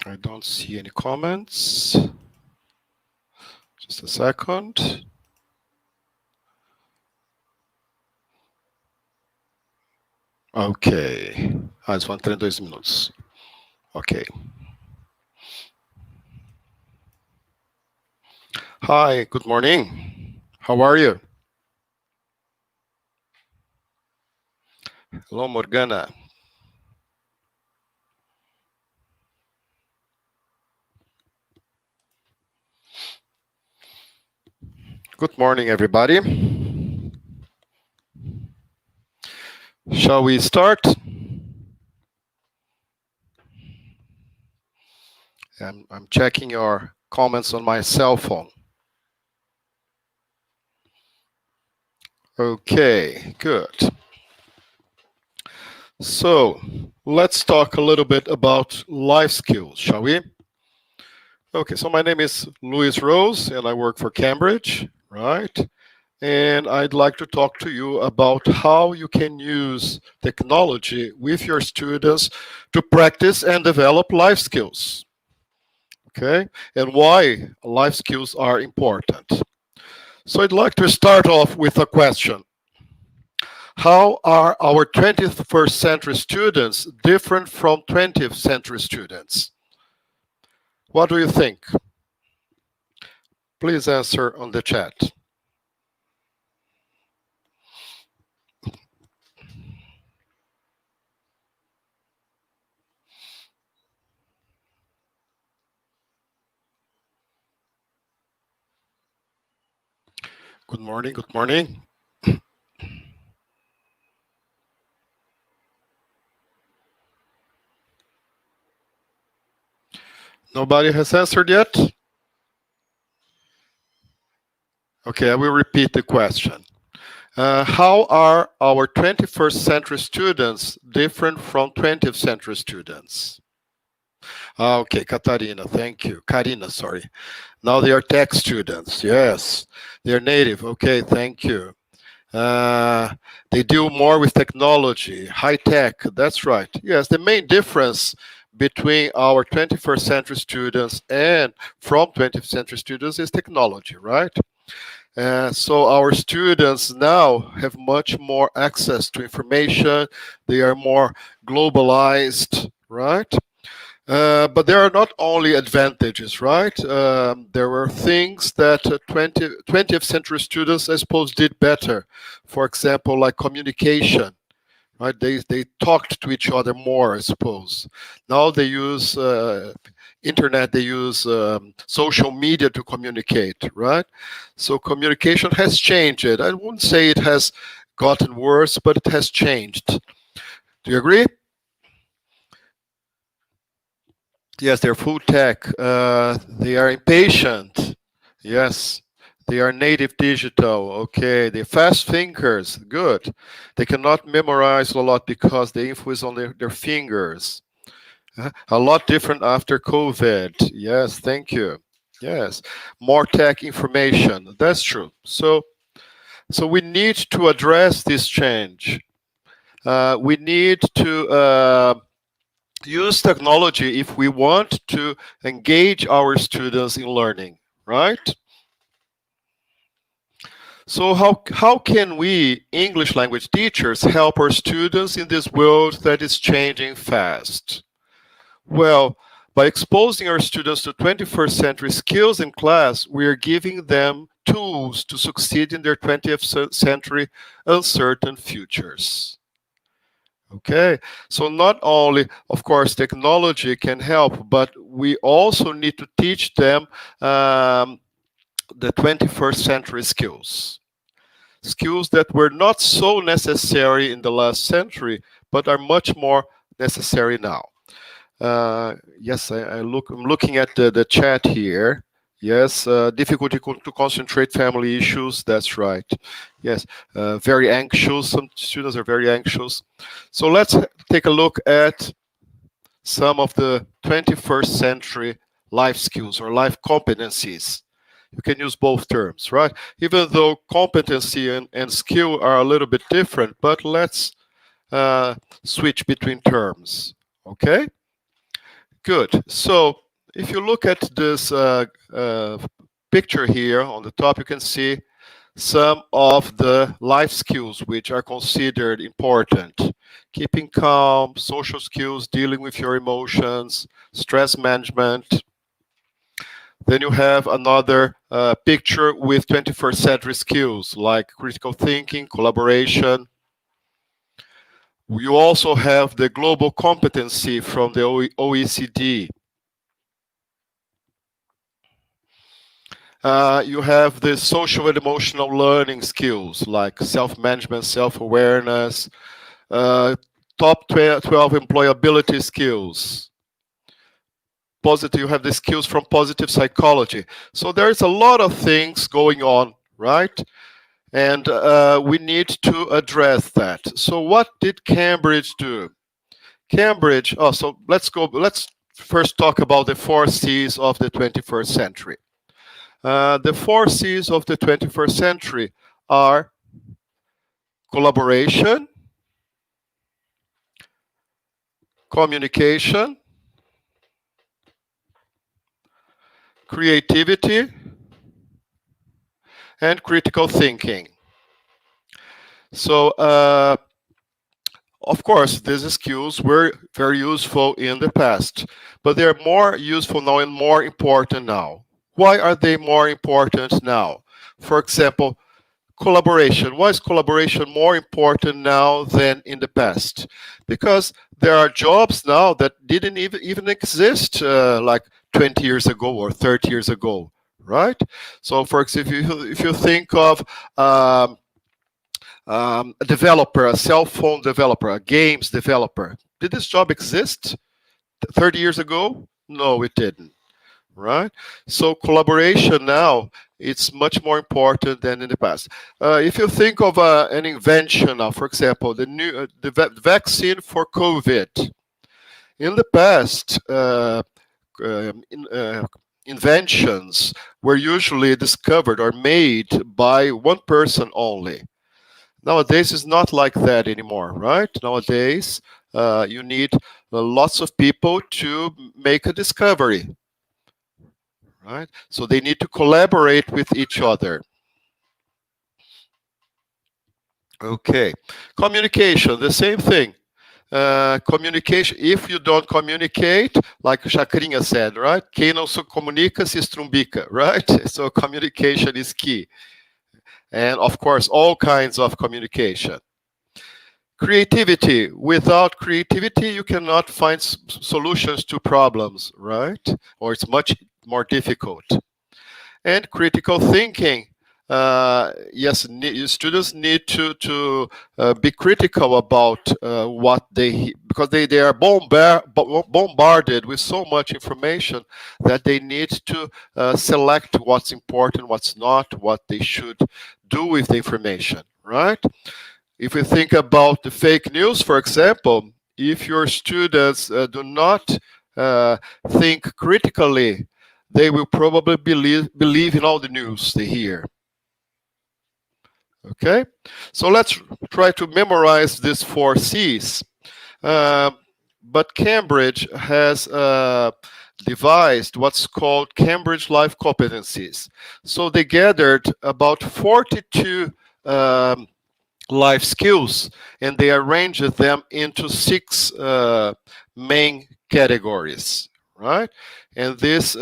I don't see any comments. Just a second. Ok. Eles vão entrar em 2 minutos. Ok. Hi, good morning. How are you? Hello, Morgana. Good morning, everybody. Shall we start? I'm checking your comments on my cell phone. Okay, good. So, let's talk a little bit about life skills, shall we? Okay, so my name is Luiz Rose, and I work for Cambridge, right? And I'd like to talk to you about how you can use technology with your students to practice and develop life skills. Okay, and why life skills are important. So I'd like to start off with a question. How are our 21st century students different from 20th century students? What do you think? Please answer on the chat. Good morning, good morning. Nobody has answered yet? Okay, I will repeat the question. How are our 21st century students different from 20th century students? Okay, Katarina, thank you. Karina, sorry. Now they are tech students, yes. They're native, okay, thank you. They deal more with technology, high tech, that's right. Yes, the main difference between our 21st century students and from 20th century students is technology, right? So our students now have much more access to information. They are more globalized, right? But there are not only advantages, right? There were things that 20th century students, I suppose, did better. For example, like communication, right? They talked to each other more, I suppose. Now they use internet, they use social media to communicate, right? So communication has changed. I wouldn't say it has gotten worse, but it has changed. Do you agree? Yes, they're full tech. They are impatient. Yes. They are native digital. Okay. They're fast thinkers. Good. They cannot memorize a lot because the info is on their fingers. A lot different after COVID. Yes, thank you. Yes. More tech information. That's true. So we need to address this change. We need to use technology if we want to engage our students in learning, right? So how can we, English language teachers, help our students in this world that is changing fast? Well, by exposing our students to 21st century skills in class, we are giving them tools to succeed in their 20th century uncertain futures. Okay, so not only, of course, technology can help, but we also need to teach them the 21st century skills. Skills that were not so necessary in the last century, but are much more necessary now. Yes, I'm looking at the chat here. Yes, difficulty to concentrate, family issues, that's right. Yes, very anxious, some students are very anxious. So let's take a look at some of the 21st century life skills or life competencies. You can use both terms, right? Even though competency and skill are a little bit different, but let's switch between terms, okay? Good. So if you look at this picture here on the top, you can see some of the life skills which are considered important. Keeping calm, social skills, dealing with your emotions, stress management. Then you have another picture with 21st century skills like critical thinking, collaboration. You also have the global competency from the OECD. You have the social and emotional learning skills like self-management, self-awareness, top 12 employability skills. Positive, you have the skills from positive psychology. So there's a lot of things going on, right? And we need to address that. So what did Cambridge do? Cambridge, so let's first talk about the 4 C's of the 21st century. The 4 C's of the 21st century are collaboration, communication, creativity, and critical thinking. So, of course, these skills were very useful in the past, but they're more useful now and more important now. Why are they more important now? For example, collaboration. Why is collaboration more important now than in the past? Because there are jobs now that didn't even exist like 20 years ago or 30 years ago, right? So, for example, if you think of a developer, a cell phone developer, a games developer, did this job exist 30 years ago? No, it didn't, right? So collaboration now, it's much more important than in the past. If you think of an invention now, for example, the vaccine for COVID. In the past, inventions were usually discovered or made by one person only. Nowadays, it's not like that anymore, right? Nowadays, you need lots of people to make a discovery, right? So they need to collaborate with each other. Okay, communication, the same thing. Communication, if you don't communicate, like Chacrinha said, right? Quem não se comunica se estrumbica, right? So communication is key. And of course, all kinds of communication. Creativity. Without creativity, you cannot find solutions to problems, right? Or it's much more difficult. And critical thinking. Yes, students need to be critical about what because they are bombarded with so much information that they need to select what's important, what's not, what they should do with the information, right? If we think about the fake news, for example, if your students do not think critically, they will probably believe in all the news they hear. Okay, so let's try to memorize these 4 C's. But Cambridge has devised what's called Cambridge Life Competencies. So they gathered about 42 life skills, and they arranged them into 6 main categories, right? And these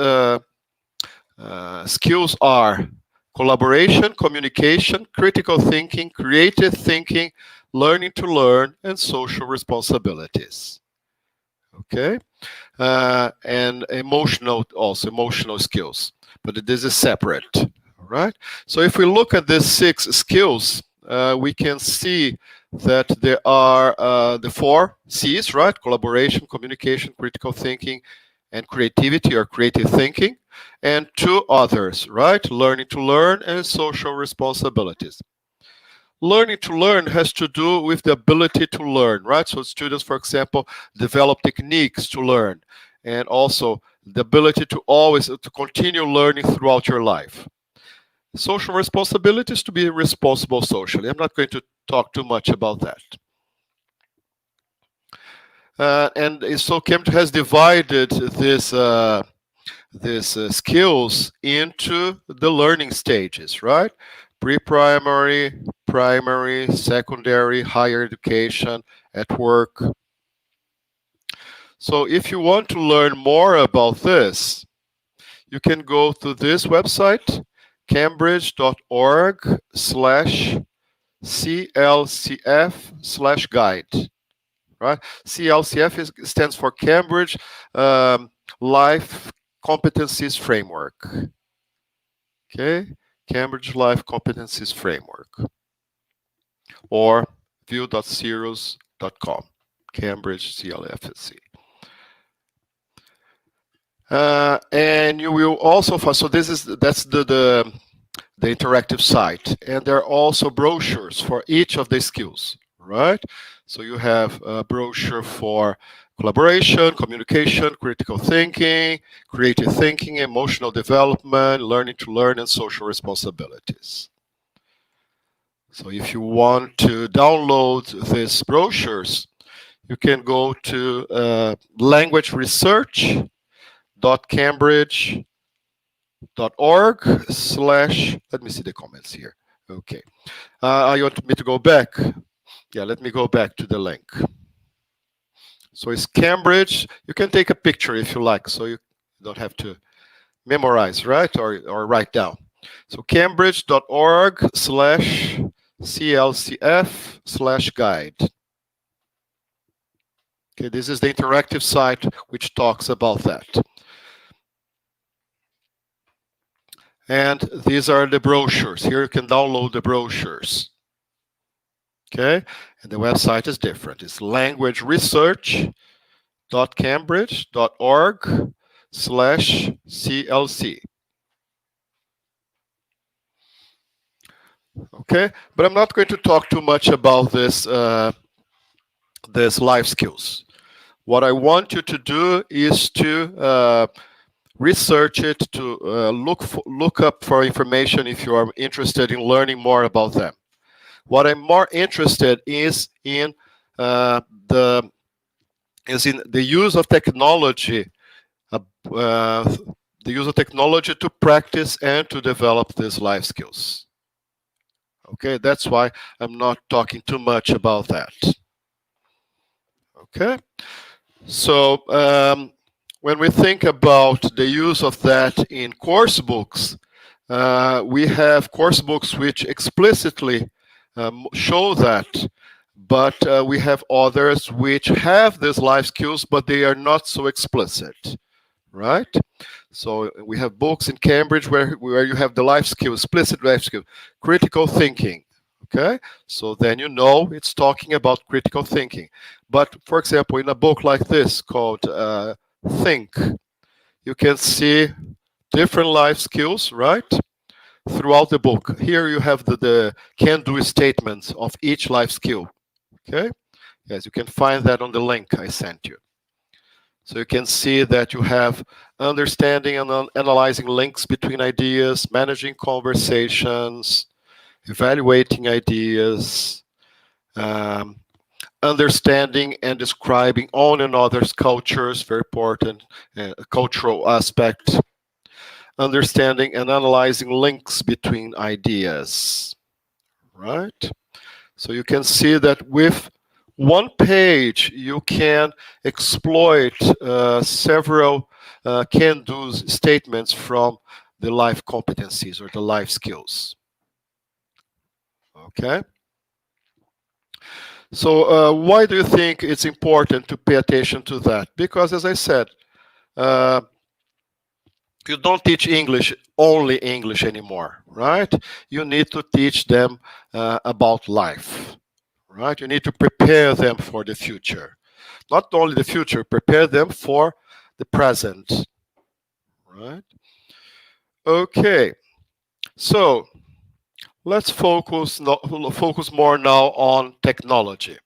skills are collaboration, communication, critical thinking, creative thinking, learning to learn, and social responsibilities. Okay, and emotional skills, but this is separate. All right. So if we look at these 6 skills, we can see that there are the 4 C's, right? Collaboration, communication, critical thinking, and creativity or creative thinking, and 2 others, right? Learning to learn and social responsibilities. Learning to learn has to do with the ability to learn, right? So students, for example, develop techniques to learn, and also the ability to continue learning throughout your life. Social responsibility is to be responsible socially. I'm not going to talk too much about that. And so Cambridge has divided these skills into the learning stages, right? Pre-primary, primary, secondary, higher education, at work. So if you want to learn more about this, you can go to this website, cambridge.org/CLCF/guide, right? CLCF stands for Cambridge Life Competencies Framework. Okay, Cambridge Life Competencies Framework, or view.ceros.com, Cambridge CLFC. And you will also find, so that's the interactive site, and there are also brochures for each of the skills, right? So you have a brochure for collaboration, communication, critical thinking, creative thinking, emotional development, learning to learn, and social responsibilities. So if you want to download these brochures, you can go to languageresearch.cambridge.org/ let me see the comments here. Okay. You want me to go back? Yeah, let me go back to the link. So it's Cambridge. You can take a picture if you like, so you don't have to memorize, right? Or write down. So cambridge.org/CLCF/guide. Okay, this is the interactive site which talks about that. And these are the brochures. Here you can download the brochures. Okay, and the website is different. It's languageresearch.cambridge.org/CLC. Okay, but I'm not going to talk too much about this life skills. What I want you to do is to research it, to look up for information if you are interested in learning more about them. What I'm more interested is in the use of technology, the use of technology to practice and to develop these life skills. Okay, that's why I'm not talking too much about that. Okay, so when we think about the use of that in course books, we have course books which explicitly show that, but we have others which have these life skills, but they are not so explicit, right? So we have books in Cambridge where you have the life skill, explicit life skill, critical thinking. Okay, so then you know it's talking about critical thinking. But for example, in a book like this called Think, you can see different life skills, right? Throughout the book. Here you have the can-do statements of each life skill. Okay, yes, you can find that on the link I sent you. So you can see that you have understanding and analyzing links between ideas, managing conversations, evaluating ideas, understanding and describing own and others' cultures, very important cultural aspect, understanding and analyzing links between ideas, right? So you can see that with one page, you can exploit several can-do statements from the life competencies or the life skills. Okay. So why do you think it's important to pay attention to that? Because as I said, you don't teach English, only English anymore, right? You need to teach them about life, right? You need to prepare them for the future. Not only the future, prepare them for the present, right? Okay, so let's focus more now on technology.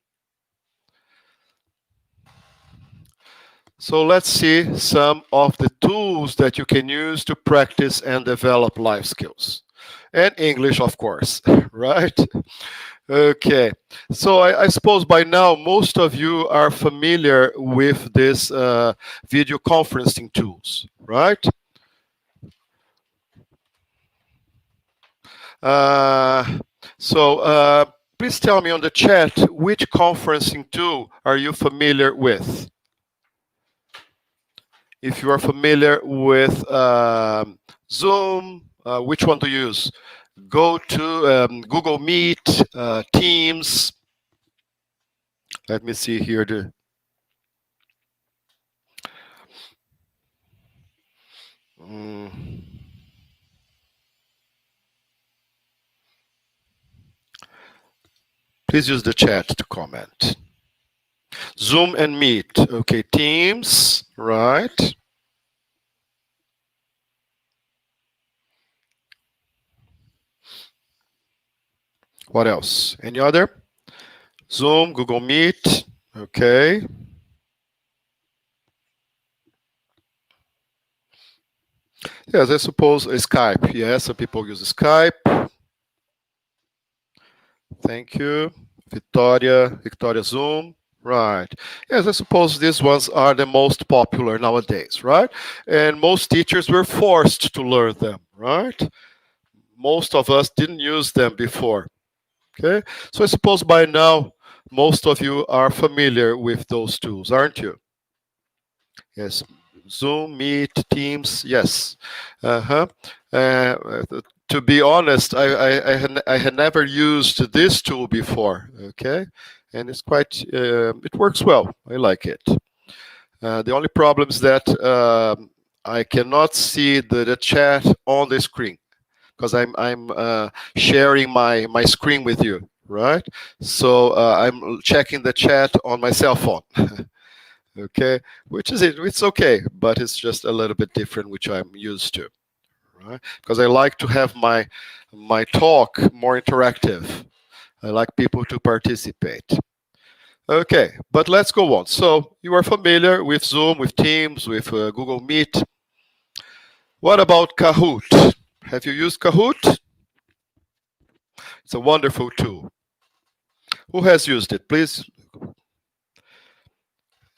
So let's see some of the tools that you can use to practice and develop life skills. And English, of course, right? Okay, so I suppose by now most of you are familiar with this video conferencing tools, right? Uh, so please tell me on the chat which conferencing tool are you familiar with? If you are familiar with Zoom, which one to use? Go to Google Meet, Teams. Let me see here. Mm, please use the chat to comment. Zoom and Meet. Okay, Teams, right? What else? Any other? Zoom, Google Meet. Okay. Yes, I suppose Skype. Yes, some people use Skype. Thank you. Victoria Zoom. Right. Yes, I suppose these ones are the most popular nowadays, right? And most teachers were forced to learn them, right? Most of us didn't use them before. Okay. So I suppose by now most of you are familiar with those tools, aren't you? Yes. Zoom, Meet, Teams, yes. Uh-huh. To be honest, I had never used this tool before, okay? And it's quite, it works well. I like it. The only problem is that I cannot see the chat on the screen because I'm sharing my screen with you, right? So I'm checking the chat on my cell phone. Okay, which is it's okay, but it's just a little bit different, which I'm used to, right? Because I like to have my talk more interactive. I like people to participate. Okay, but let's go on. So you are familiar with Zoom, with Teams, with Google Meet. What about Kahoot? Have you used Kahoot? It's a wonderful tool. Who has used it? Please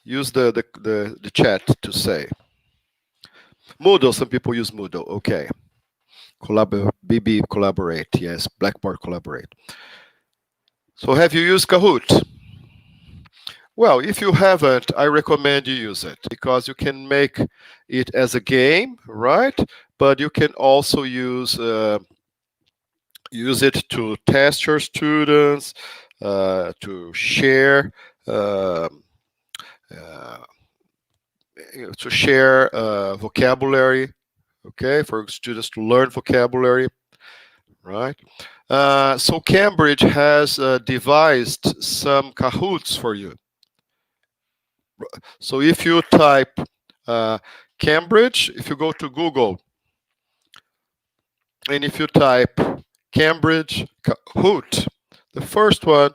use the chat to say. Moodle, some people use Moodle. Okay. BB collaborate, yes. Blackboard collaborate. So have you used Kahoot? Well, if you haven't, I recommend you use it because you can make it as a game, right? But you can also use it to test your students, to share, um, uh, vocabulary, okay, for students to learn vocabulary, right? So Cambridge has devised some Kahoots for you. So if you type Cambridge, if you go to Google, and if you type Cambridge Kahoot, the first one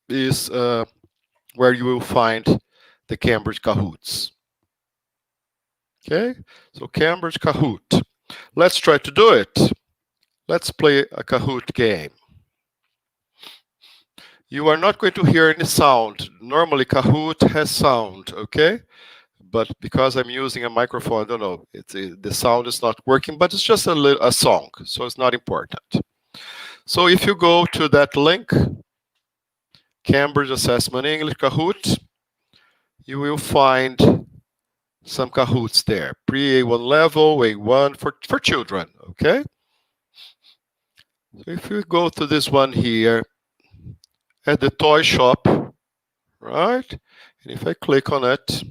is where you will find the Cambridge Kahoots. Okay, so Cambridge Kahoot. Let's try to do it. Let's play a Kahoot game. You are not going to hear any sound. Normally Kahoot has sound, okay? But because I'm using a microphone, I don't know, the sound is not working, but it's just a song, so it's not important. So if you go to that link, Cambridge Assessment English Kahoot, you will find some Kahoots there. Pre-A1 level, A1 for children, okay? So if you go to this one here, at the toy shop, right? And if I click on it,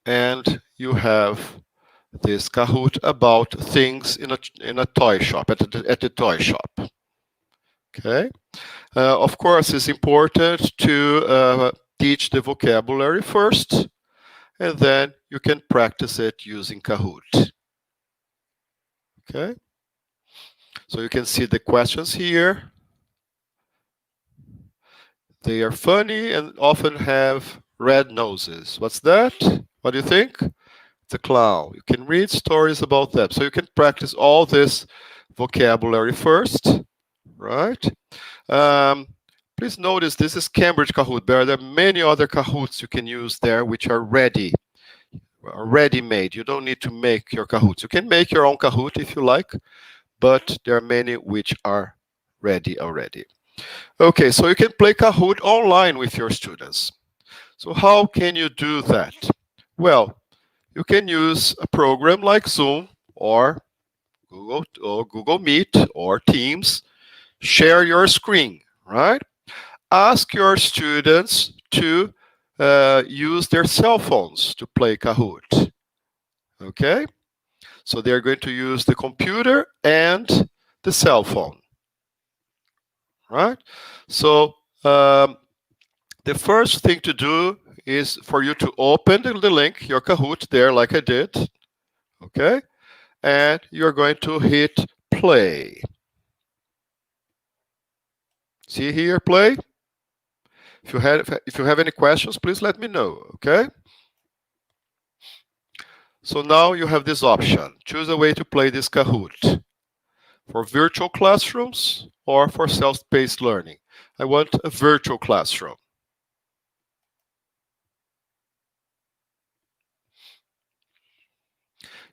and you have this Kahoot about things in a toy shop, at the toy shop. Okay. Of course, it's important to teach the vocabulary first, and then you can practice it using Kahoot. Okay. So you can see the questions here. They are funny and often have red noses. What's that? What do you think? It's a clown. You can read stories about them. So you can practice all this vocabulary first, right? Please notice this is Cambridge Kahoot. There are many other Kahoots you can use there which are ready-made. You don't need to make your Kahoots. You can make your own Kahoot if you like, but there are many which are ready already. Okay, so you can play Kahoot online with your students. So how can you do that? Well, you can use a program like Zoom or Google Meet or Teams. Share your screen, right? Ask your students to use their cell phones to play Kahoot. Okay? So they're going to use the computer and the cell phone, right? So the first thing to do is for you to open the link, your Kahoot there like I did, okay? And you're going to hit play. See here, play? If you have any questions, please let me know, okay? So now you have this option. Choose a way to play this Kahoot. For virtual classrooms or for self-paced learning. I want a virtual classroom.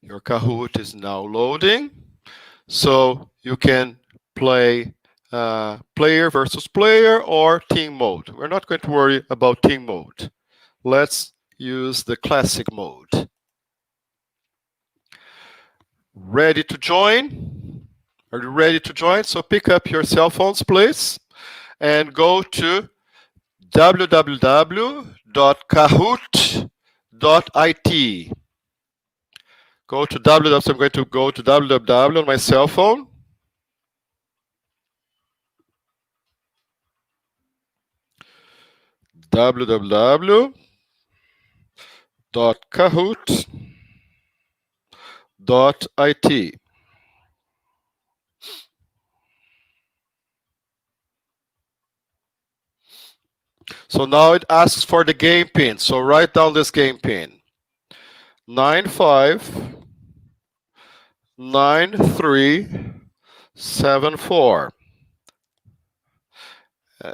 Your Kahoot is now loading. So you can play player versus player or team mode. We're not going to worry about team mode. Let's use the classic mode. Ready to join? Are you ready to join? So pick up your cell phones, please, and go to www.kahoot.it. Go to www. So I'm going to go to www on my cell phone. www.kahoot.it. So now it asks for the game pin. So write down this game pin. 959374.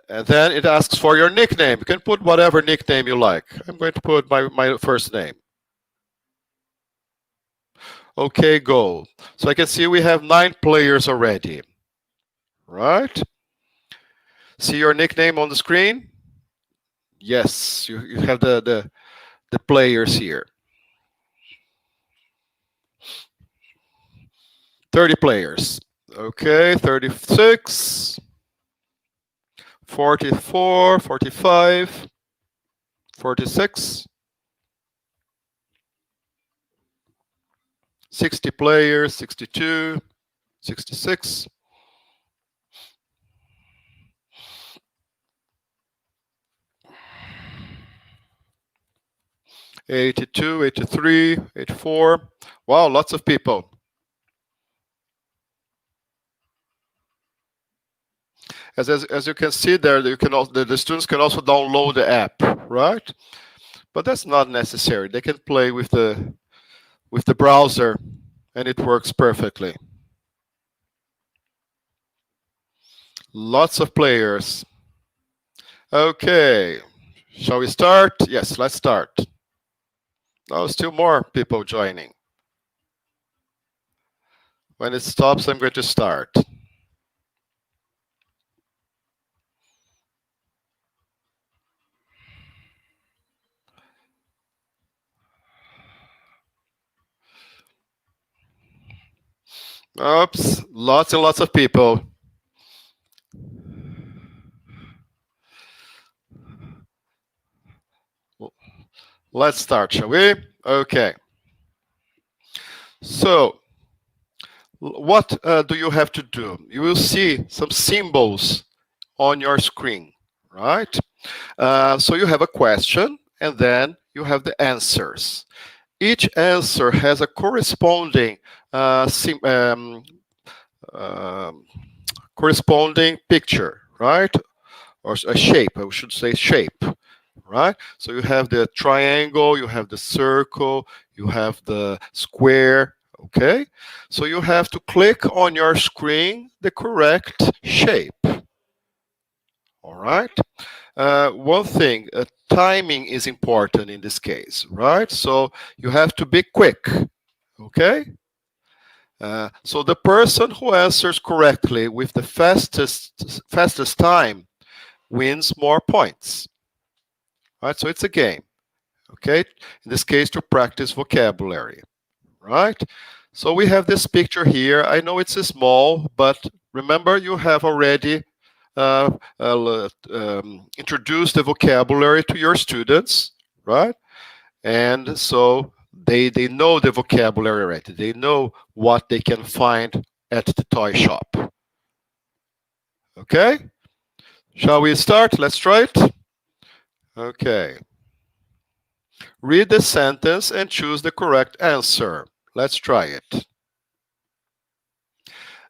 And then it asks for your nickname. You can put whatever nickname you like. I'm going to put my first name. Okay, go. So I can see we have 9 players already. Right? See your nickname on the screen? Yes, you have the players here. 30 players. Okay, 36, 44, 45, 46, 60 players, 62, 66. 82, 83, 84. Wow, lots of people. As you can see there, you can also, the students can also download the app, right? But that's not necessary. They can play with the browser, and it works perfectly. Lots of players. Okay, shall we start? Yes, let's start. Now, still more people joining. When it stops, I'm going to start. Oops, lots and lots of people. Let's start, shall we? Okay. So, what do you have to do? You will see some symbols on your screen, right? So you have a question, and then you have the answers. Each answer has a corresponding corresponding picture, right? Or a shape, I should say shape, right? So you have the triangle, you have the circle, you have the square, okay? So you have to click on your screen the correct shape, all right? One thing, timing is important in this case, right? So you have to be quick, okay? So the person who answers correctly with the fastest time wins more points, right? So it's a game, okay? In this case, to practice vocabulary, right? So we have this picture here. I know it's small, but remember you have already introduced the vocabulary to your students, right? And so they know the vocabulary already. They know what they can find at the toy shop. Okay? Shall we start? Let's try it. Okay. Read the sentence and choose the correct answer. Let's try it.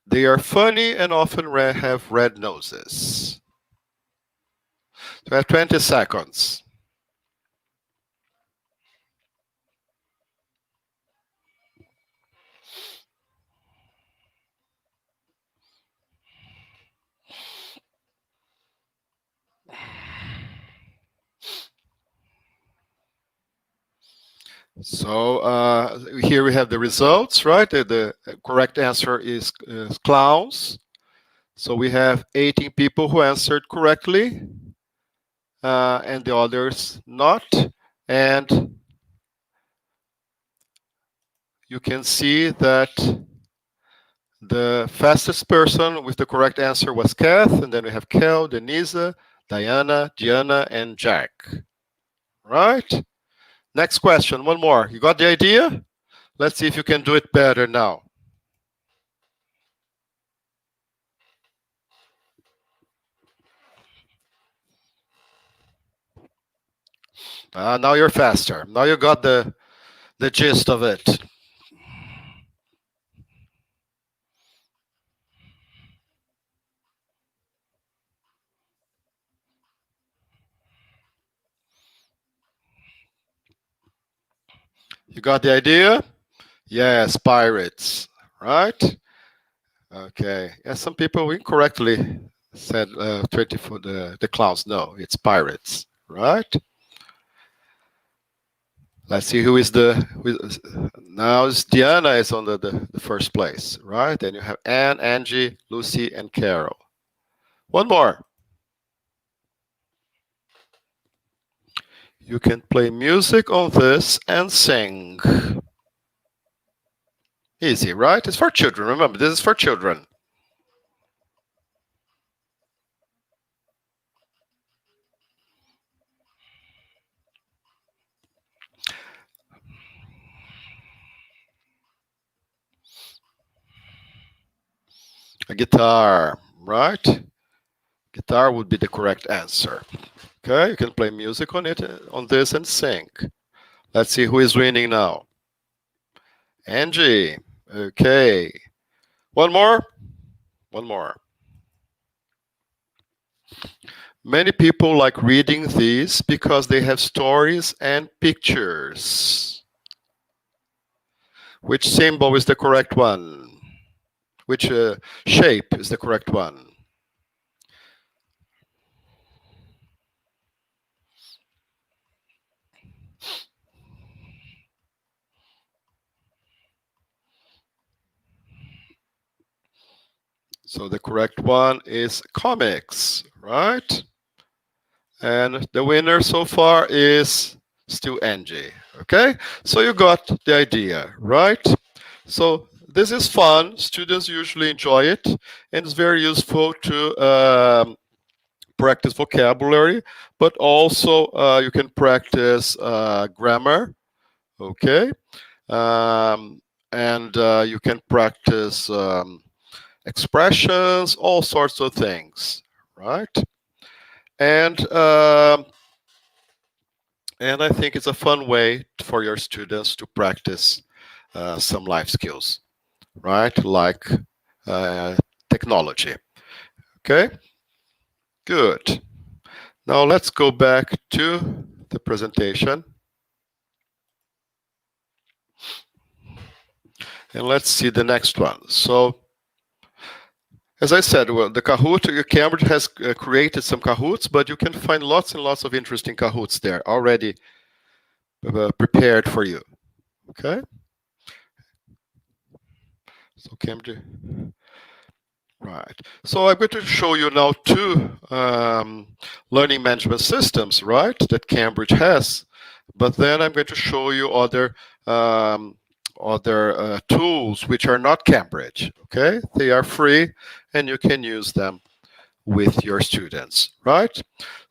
They are funny and often have red noses. So we have 20 seconds. So here we have the results, right? The correct answer is clowns. So we have 18 people who answered correctly, and the others not. And you can see that the fastest person with the correct answer was Kath, and then we have Kel, Denise, Diana, Diana, and Jack. Right? Next question, one more. You got the idea? Let's see if you can do it better now. Now you're faster. Now you got the gist of it. You got the idea? Yes, pirates, right? Okay. Yeah, some people incorrectly said 20 for the clowns. No, it's pirates, right? Let's see who is now is Diana is on the first place, right? Then you have Anne, Angie, Lucy, and Carol. One more. You can play music on this and sing. Easy, right? It's for children. Remember, this is for children. A guitar, right? Guitar would be the correct answer. Okay, you can play music on it, on this, and sing. Let's see who is winning now. Angie. Okay. One more. One more. Many people like reading these because they have stories and pictures. Which symbol is the correct one? Which shape is the correct one? So the correct one is comics, right? And the winner so far is still Angie. Okay, so you got the idea, right? So this is fun. Students usually enjoy it, and it's very useful to practice vocabulary, but also you can practice grammar. Okay, and you can practice expressions, all sorts of things, right? And I think it's a fun way for your students to practice some life skills, right? Like technology. Okay, good. Now let's go back to the presentation. And let's see the next one. So, as I said, well, the Kahoot, Cambridge has created some Kahoots, but you can find lots and lots of interesting Kahoots there already prepared for you. Okay? So Cambridge. Right. So I'm going to show you now two learning management systems, right, that Cambridge has. But then I'm going to show you other tools which are not Cambridge. Okay, they are free, and you can use them with your students, right?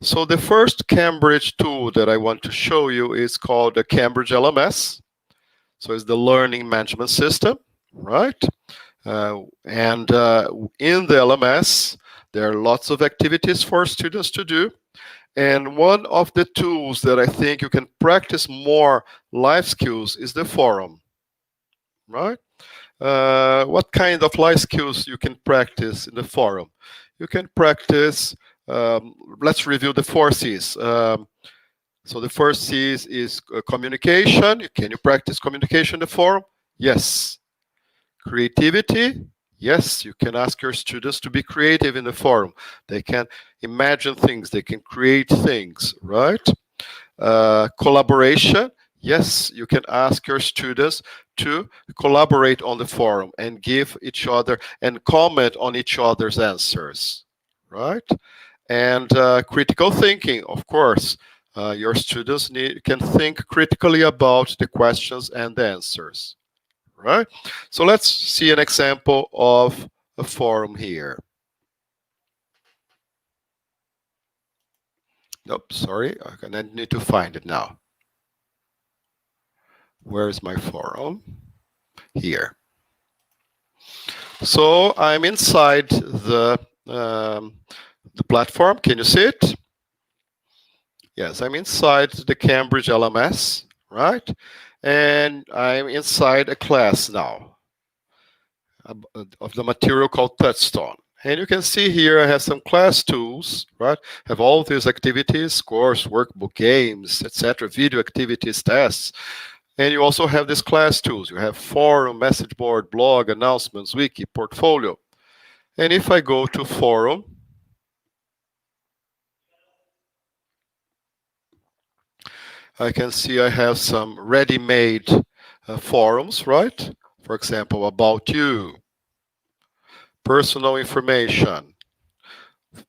So the first Cambridge tool that I want to show you is called the Cambridge LMS. So it's the learning management system, right? And in the LMS, there are lots of activities for students to do. And one of the tools that I think you can practice more life skills is the forum, right? What kind of life skills you can practice in the forum? You can practice, let's review the 4 C's. So the first C is communication. Can you practice communication in the forum? Yes. Creativity. Yes, you can ask your students to be creative in the forum. They can imagine things, they can create things, right? Collaboration. Yes, you can ask your students to collaborate on the forum and give each other and comment on each other's answers, right? And critical thinking, of course. Your students can think critically about the questions and the answers, right? So let's see an example of a forum here. Nope, sorry, I need to find it now. Where is my forum? Here. So I'm inside the platform. Can you see it? Yes, I'm inside the Cambridge LMS, right? And I'm inside a class now of the material called Touchstone. And you can see here I have some class tools, right? Have all these activities, course, workbook, games, etc., video activities, tests. And you also have these class tools. You have forum, message board, blog, announcements, wiki, portfolio. And if I go to forum, I can see I have some ready-made forums, right? For example, about you, personal information.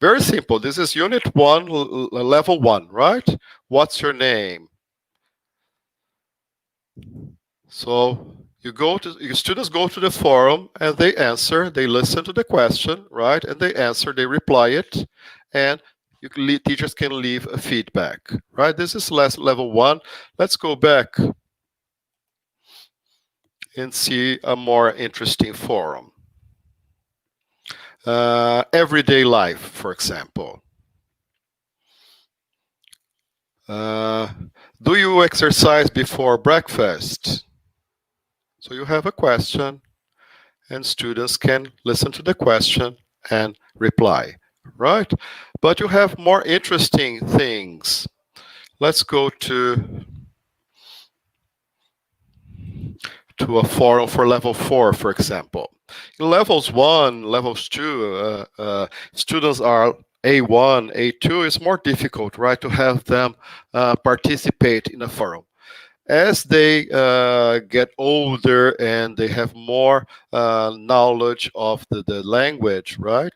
Very simple. This is unit 1, level 1, right? What's your name? So your students go to the forum and they answer, they listen to the question, right? And they answer, they reply it, and teachers can leave a feedback, right? This is level 1. Let's go back and see a more interesting forum. Everyday life, for example. Do you exercise before breakfast? So you have a question, and students can listen to the question and reply, right? But you have more interesting things. Let's go to a forum for level 4, for example. In levels 1, levels 2, students are A1, A2. It's more difficult, right, to have them participate in a forum. As they get older and they have more knowledge of the language, right,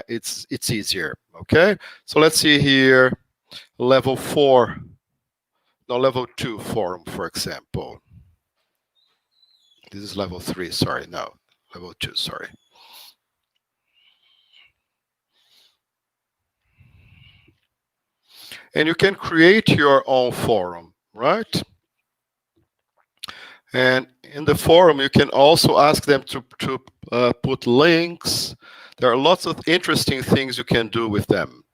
it's easier, okay? So let's see here, level 4, no, level 2 forum, for example. This is level 3, sorry, no, level 2, sorry. And you can create your own forum, right? And in the forum, you can also ask them to put links. There are lots of interesting things you can do with them.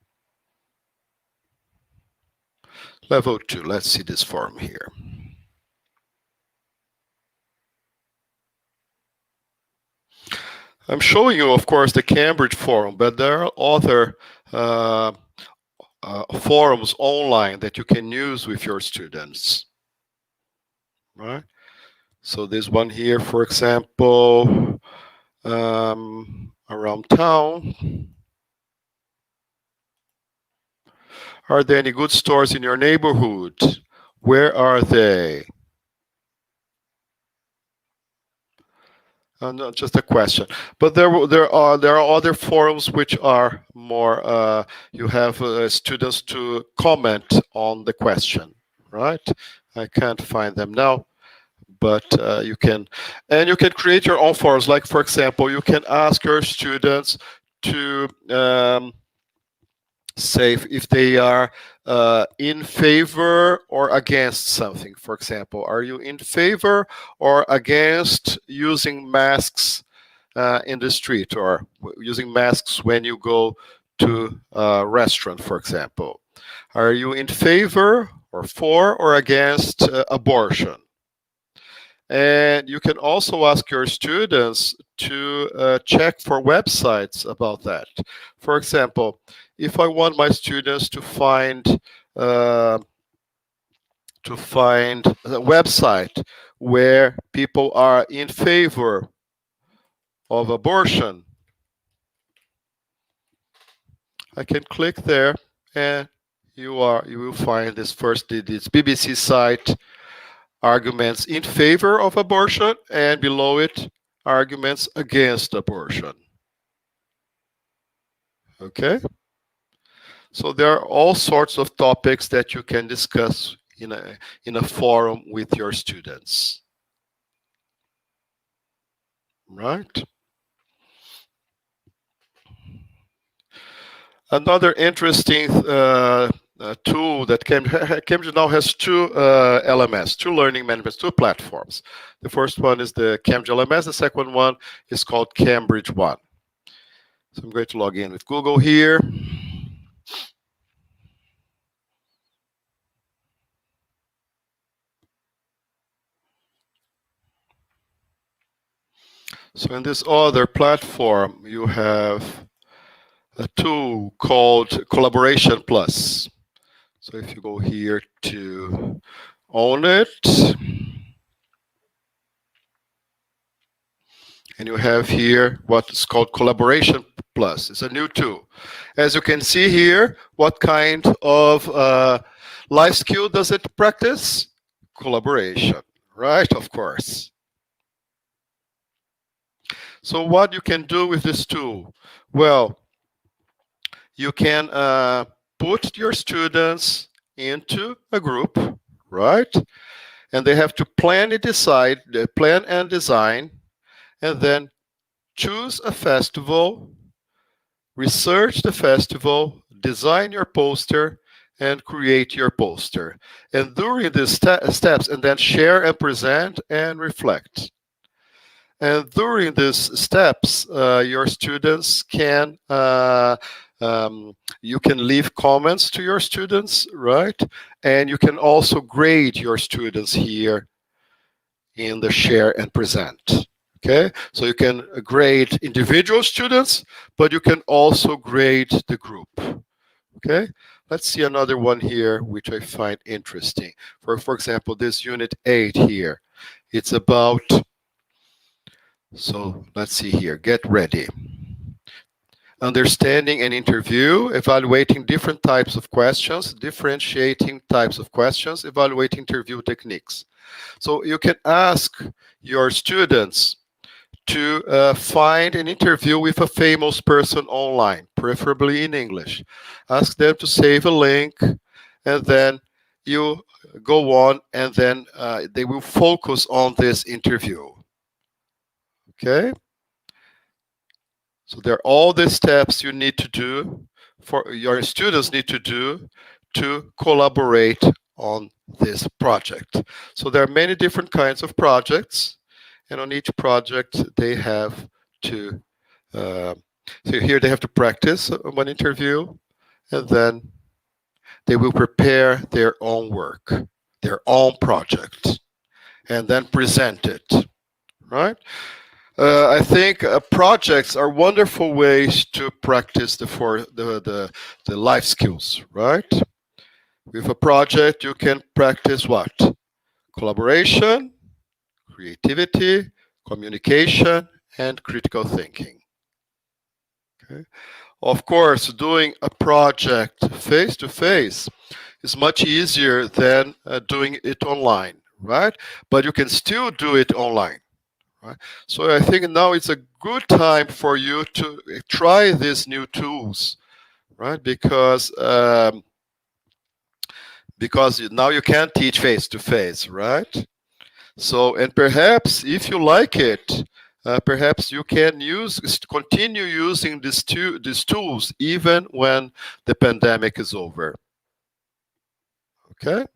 Level 2, let's see this forum here. I'm showing you, of course, the Cambridge forum, but there are other forums online that you can use with your students, right? So this one here, for example, around town. Are there any good stores in your neighborhood? Where are they? No, just a question. But there are other forums which are more. You have students to comment on the question, right? I can't find them now, but you can create your own forums. Like for example, you can ask your students to say if they are in favor or against something. For example, are you in favor or against using masks in the street, or using masks when you go to a restaurant, for example? Are you in favor or for or against abortion? And you can also ask your students to check for websites about that. For example, if I want my students to find a website where people are in favor of abortion, I can click there, and you will find this BBC site, arguments in favor of abortion, and below it, arguments against abortion. Okay? So there are all sorts of topics that you can discuss in a forum with your students. Right? Another interesting tool that Cambridge now has two LMS, two learning management, two platforms. The first one is the Cambridge LMS. The second one is called Cambridge One. So I'm going to log in with Google here. So in this other platform, you have a tool called Collaboration Plus. So if you go here to own it, and you have here what is called Collaboration Plus. It's a new tool. As you can see here, what kind of life skill does it practice? Collaboration, right? Of course. So what you can do with this tool? Well, you can put your students into a group, right? And they have to plan and design, and then choose a festival, research the festival, design your poster, and create your poster. And during these steps, and then share and present and reflect. And during these steps, your students can you can leave comments to your students, right? And you can also grade your students here in the share and present. Okay, so you can grade individual students, but you can also grade the group. Okay, let's see another one here, which I find interesting. For example, this unit 8 here, it's about, so let's see here, get ready. Understanding an interview, evaluating different types of questions, differentiating types of questions, evaluating interview techniques. So you can ask your students to find an interview with a famous person online, preferably in English. Ask them to save a link, and then you go on, and then they will focus on this interview. Okay? So there are all the steps you need to do, for your students need to do, to collaborate on this project. So there are many different kinds of projects, and on each project they have to, so here they have to practice one interview, and then they will prepare their own work, their own project, and then present it, right? I think projects are wonderful ways to practice the life skills, right? With a project, you can practice what? Collaboration, creativity, communication, and critical thinking. Okay. Of course, doing a project face to face is much easier than doing it online, right? But you can still do it online, right? So I think now it's a good time for you to try these new tools, right? Because now you can teach face to face, right? So, and perhaps if you like it, perhaps you can continue using these tools even when the pandemic is over. Okay?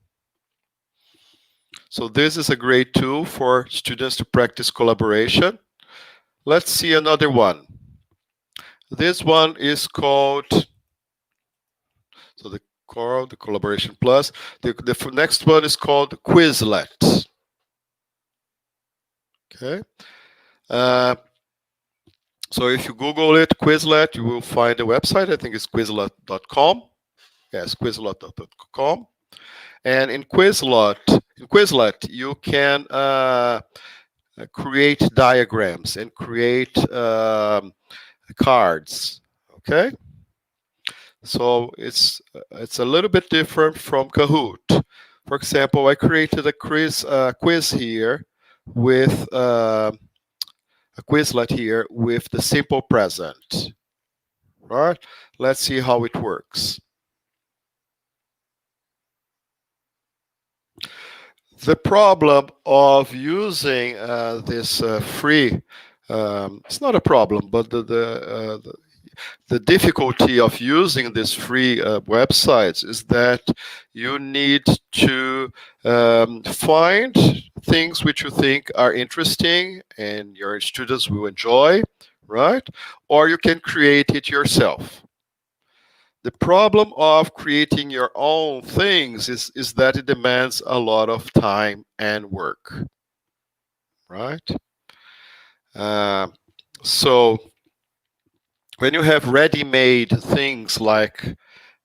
So this is a great tool for students to practice collaboration. Let's see another one. This one is called, so the Coral, the Collaboration Plus. The next one is called Quizlet. Okay. So if you Google it, Quizlet, you will find a website. I think it's Quizlet.com. Yes, Quizlet.com. And in Quizlet, you can create diagrams and create cards. Okay. So it's a little bit different from Kahoot. For example, I created a quiz here with a Quizlet here with the simple present. Right? Let's see how it works. The problem of using this free, it's not a problem, but the difficulty of using these free websites is that you need to find things which you think are interesting and your students will enjoy, right? Or you can create it yourself. The problem of creating your own things is that it demands a lot of time and work, right? So when you have ready-made things like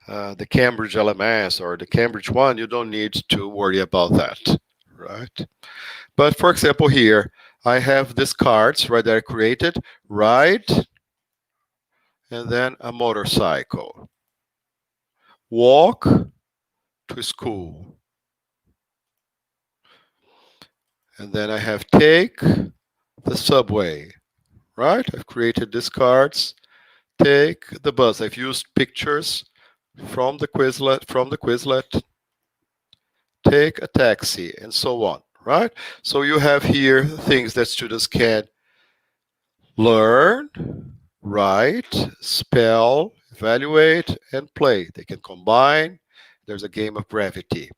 the Cambridge LMS or the Cambridge one, you don't need to worry about that, right? But for example, here I have these cards right that I created: ride, and then a motorcycle, walk to school, and then I have take the subway, right? I've created these cards. Take the bus. I've used pictures from the Quizlet. Take a taxi, and so on, right? So you have here things that students can learn, write, spell, evaluate, and play. They can combine. There's a game of gravity.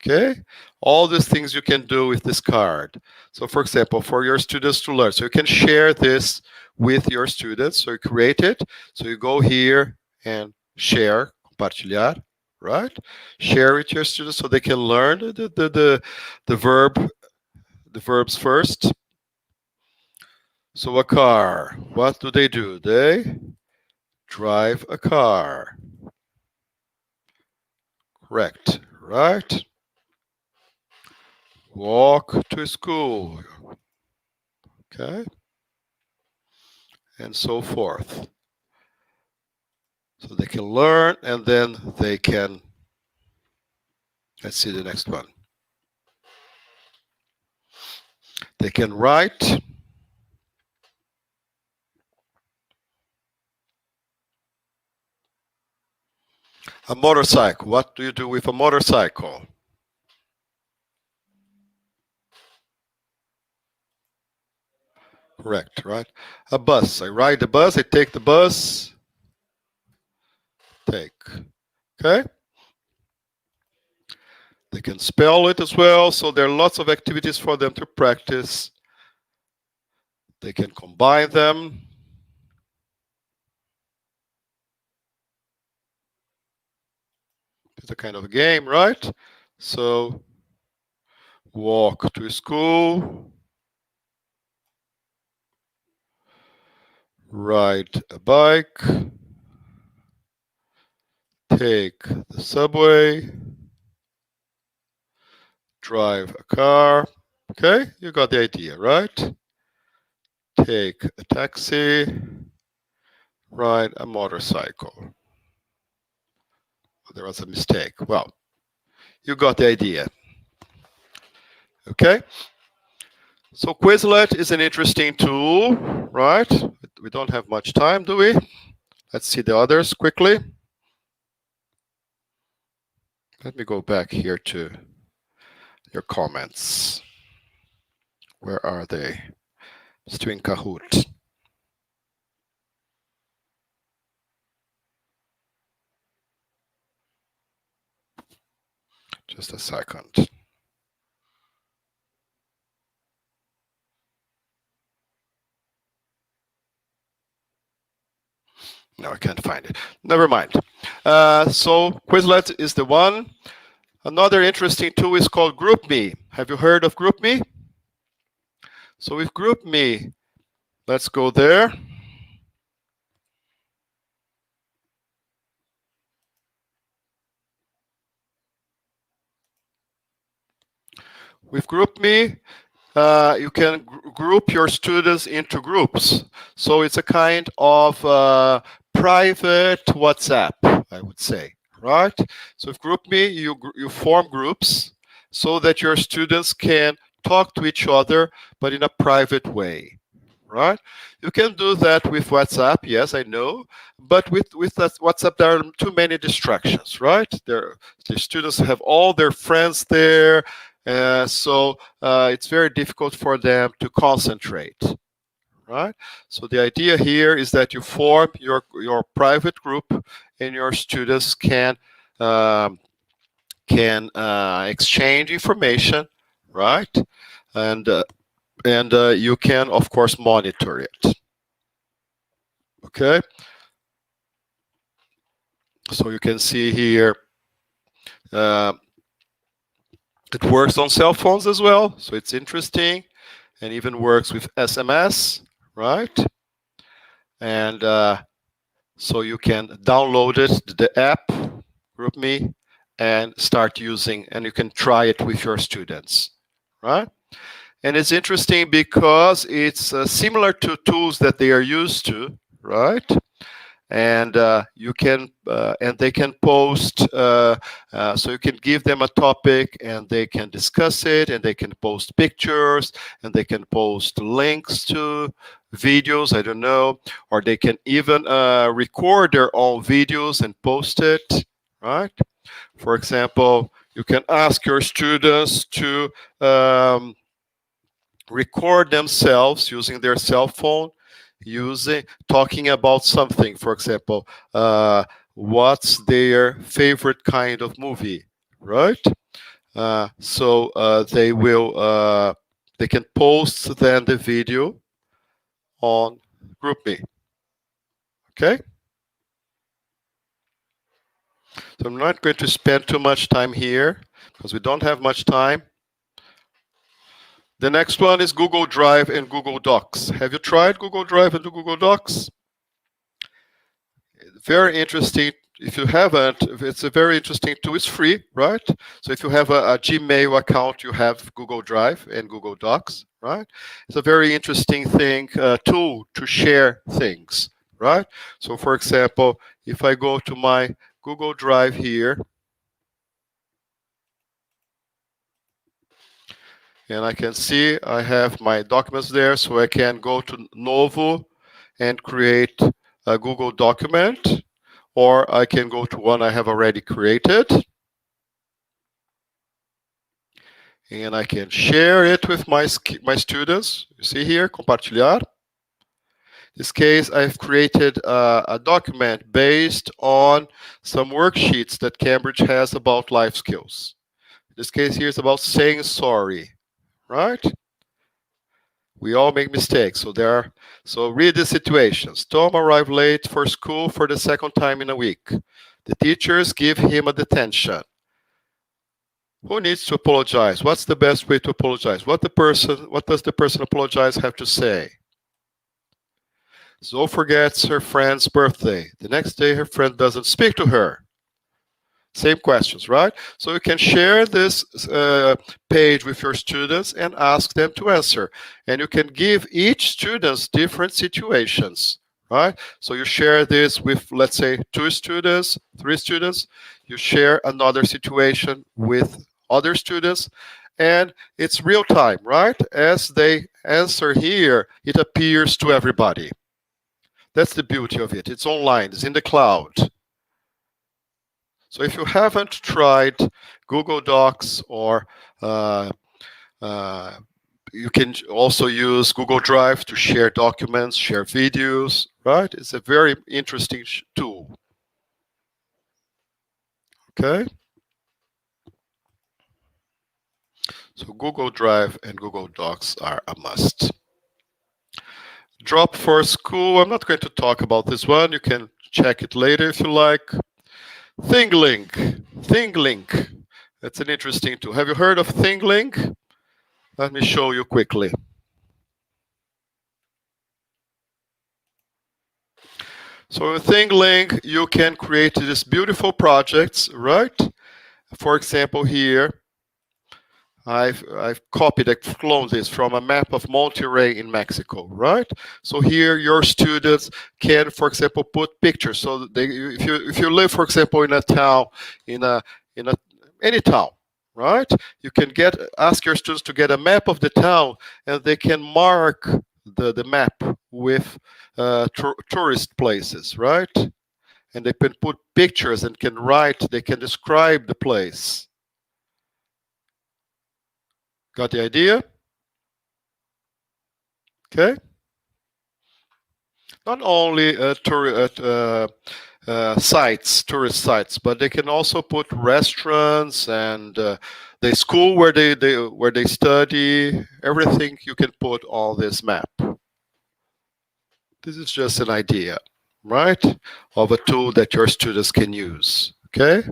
Okay, all these things you can do with this card. So for example, for your students to learn, so you can share this with your students. So you create it. So you go here and share, compartilhar, right? Share with your students so they can learn the verbs first. So a car, what do? They drive a car. Correct, right? Walk to school. Okay. And so forth. So they can learn and then they can, let's see the next one. They can write. A motorcycle. What do you do with a motorcycle? Correct, right? A bus. I ride the bus, I take the bus. Take. Okay? They can spell it as well, so there are lots of activities for them to practice. They can combine them. It's a kind of a game, right? So, walk to school. Ride a bike. Take the subway. Drive a car. Okay, you got the idea, right? Take a taxi, ride a motorcycle. There was a mistake. Well, you got the idea. Okay, so Quizlet is an interesting tool, right? We don't have much time, do we? Let's see the others quickly. Let me go back here to your comments. Where are they? Still in Kahoot. Just a second. No, I can't find it. Never mind. So Quizlet is the one. Another interesting tool is called GroupMe. Have you heard of GroupMe? So with GroupMe, let's go there. With GroupMe, you can group your students into groups. So it's a kind of private WhatsApp, I would say, right? So with GroupMe, you form groups so that your students can talk to each other, but in a private way, right? You can do that with WhatsApp, yes, I know, but with that WhatsApp, there are too many distractions, right? The students have all their friends there, so it's very difficult for them to concentrate, right? So the idea here is that you form your private group, and your students can exchange information, right? And you can, of course, monitor it. Okay. So you can see here. It works on cell phones as well, so it's interesting, and even works with SMS, right? And so you can download it, the app, GroupMe, and start using, and you can try it with your students, right? And it's interesting because it's similar to tools that they are used to, right? And you can and they can post, so you can give them a topic and they can discuss it, and they can post pictures, and they can post links to videos, I don't know, or they can even record their own videos and post it, right? For example, you can ask your students to record themselves using their cell phone, talking about something. For example, what's their favorite kind of movie, right? So they can post then the video on GroupMe. Okay. So I'm not going to spend too much time here because we don't have much time. The next one is Google Drive and Google Docs. Have you tried Google Drive and Google Docs? Very interesting. If you haven't, it's a very interesting tool. It's free, right? So if you have a Gmail account, you have Google Drive and Google Docs, right? It's a very interesting tool to share things, right? So for example, if I go to my Google Drive here, and I can see I have my documents there, so I can go to Novo and create a Google document, or I can go to one I have already created, and I can share it with my students. You see here, compartilhar. In this case, I've created a document based on some worksheets that Cambridge has about life skills. In this case here, it's about saying sorry, right? We all make mistakes. So read the situations. Tom arrived late for school for the second time in a week. The teachers give him a detention. Who needs to apologize? What's the best way to apologize? What does the person apologize have to say? Zoe forgets her friend's birthday. The next day, her friend doesn't speak to her. Same questions, right? So you can share this page with your students and ask them to answer. And you can give each students different situations, right? So you share this with, let's say, 2 students, 3 students. You share another situation with other students. And it's real time, right? As they answer here, it appears to everybody. That's the beauty of it. It's online, it's in the cloud. So if you haven't tried Google Docs, or uh, uh, you can also use Google Drive to share documents, share videos, right? It's a very interesting tool. Okay? So Google Drive and Google Docs are a must. Drop for School, I'm not going to talk about this one. You can check it later if you like. ThingLink. ThingLink. That's an interesting tool. Have you heard of ThingLink? Let me show you quickly. So in ThingLink, you can create these beautiful projects, right? For example, here, I've copied, I've cloned this from a map of Monterrey in Mexico, right? So here, your students can, for example, put pictures. So that they, if you live, for example, in a town, in a any town, right? You can ask your students to get a map of the town, and they can mark the map with tourist places, right? And they can put pictures and can write, they can describe the place. Got the idea? Okay. Not only sites, tourist sites, but they can also put restaurants and the school where they study. Everything you can put on this map. This is just an idea, right, of a tool that your students can use. Okay.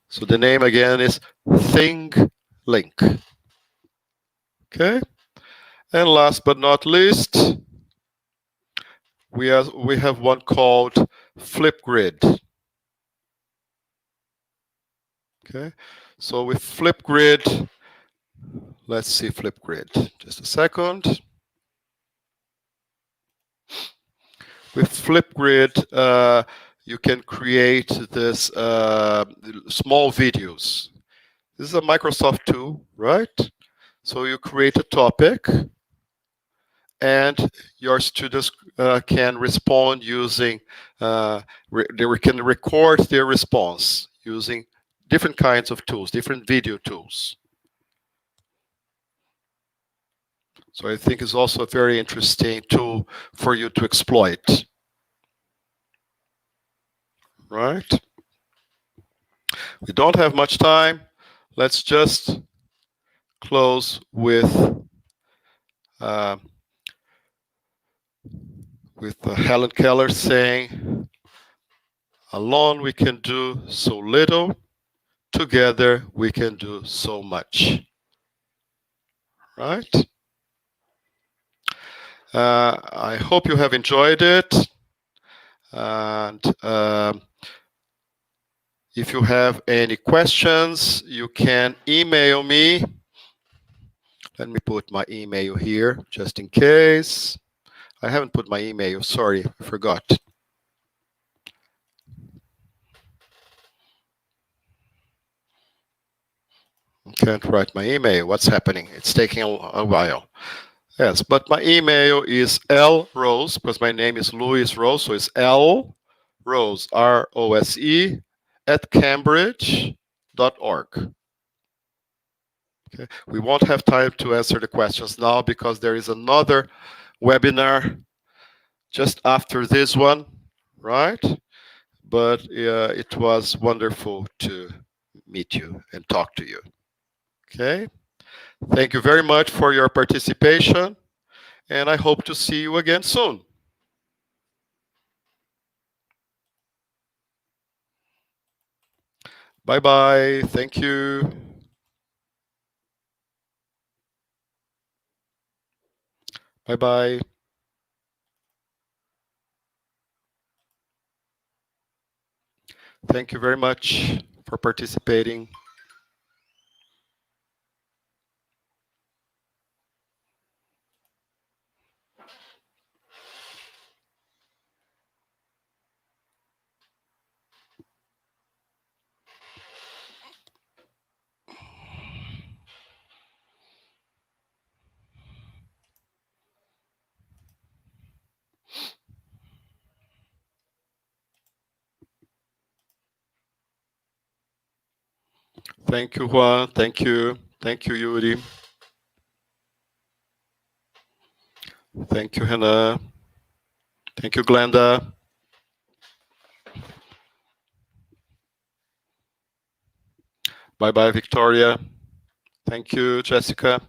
So the name again is ThingLink. Okay. And last but not least, we have one called Flipgrid. Okay, so with Flipgrid, let's see Flipgrid. Just a second. With Flipgrid, you can create this small videos. This is a Microsoft tool, right? So you create a topic, and your students can respond using, they can record their response using different kinds of tools, different video tools. So I think it's also a very interesting tool for you to exploit. Right? We don't have much time. Let's just close with Helen Keller saying, "Alone we can do so little, together we can do so much." Right? I hope you have enjoyed it. And if you have any questions, you can email me. Let me put my email here, just in case. I haven't put my email, sorry, I forgot. Can't write my email, what's happening? It's taking a while. Yes, but my email is lrose, because my name is Luiz Rose, so it's lrose, R-O-S-E, @cambridge.org. Okay. We won't have time to answer the questions now because there is another webinar just after this one, right? But it was wonderful to meet you and talk to you. Okay. Thank you very much for your participation, and I hope to see you again soon. Bye-bye. Thank you. Bye-bye. Thank you very much. for participating. Thank you, Juan. Thank you. Thank you, Yuri. Thank you, Renan. Thank you, Glenda. Bye-bye, Victoria. Thank you, Jessica.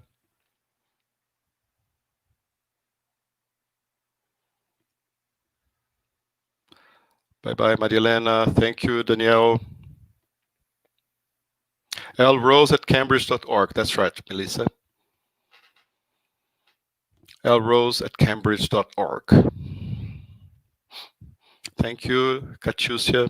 Bye-bye, Marilena. Thank you, Danielle. lrose@cambridge.org. That's right, Melissa. lrose@cambridge.org. Thank you, Katiusia.